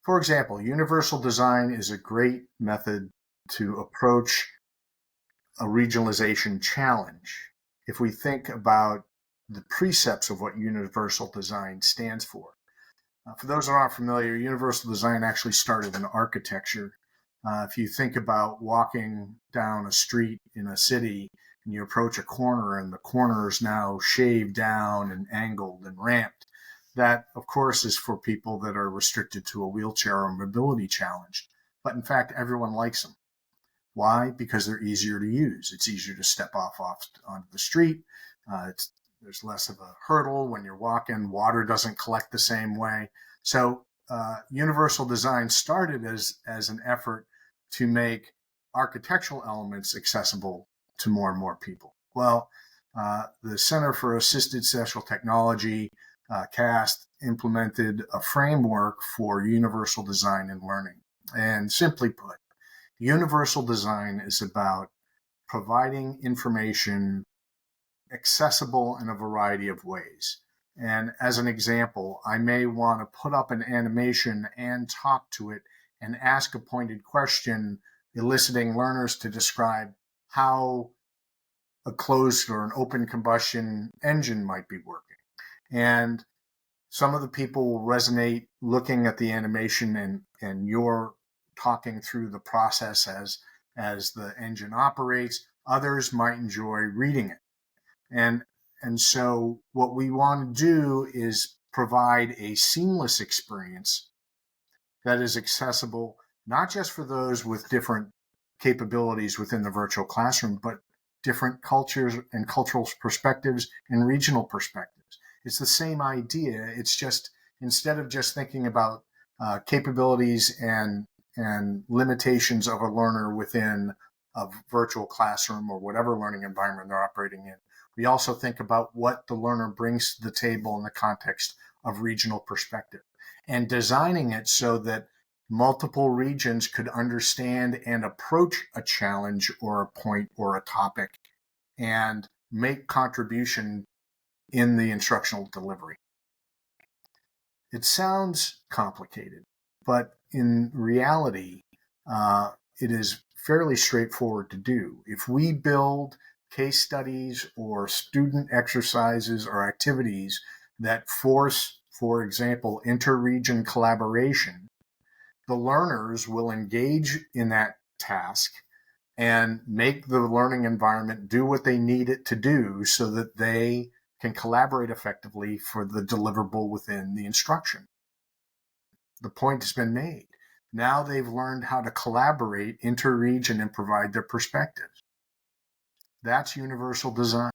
For example, universal design is a great method to approach a regionalization challenge. If we think about the precepts of what universal design stands for. For those who aren't familiar, universal design actually started in architecture. If you think about walking down a street in a city and you approach a corner and the corner is now shaved down and angled and ramped, that of course is for people that are restricted to a wheelchair or mobility challenge. But in fact, everyone likes them. Why? Because they're easier to use. It's easier to step off onto the street. There's less of a hurdle when you're walking. Water doesn't collect the same way. So universal design started as an effort to make architectural elements accessible to more and more people. Well, the Center for Assisted Special Technology, CAST, implemented a framework for universal design and learning. And simply put, universal design is about providing information accessible in a variety of ways. And as an example, I may want to put up an animation and talk to it and ask a pointed question, eliciting learners to describe how a closed or an open combustion engine might be working. And some of the people will resonate looking at the animation and you're talking through the process as the engine operates. Others might enjoy reading it. And so what we want to do is provide a seamless experience that is accessible, not just for those with different capabilities within the virtual classroom, but different cultures and cultural perspectives and regional perspectives. It's the same idea. It's just, instead of just thinking about capabilities and limitations of a learner within a virtual classroom or whatever learning environment they're operating in, we also think about what the learner brings to the table in the context of regional perspective and designing it so that multiple regions could understand and approach a challenge or a point or a topic and make contribution in the instructional delivery. It sounds complicated, but in reality, it is fairly straightforward to do. If we build case studies or student exercises or activities that force, for example, inter-region collaboration, the learners will engage in that task and make the learning environment do what they need it to do so that they can collaborate effectively for the deliverable within the instruction. The point has been made. Now they've learned how to collaborate inter-region and provide their perspectives. That's universal design.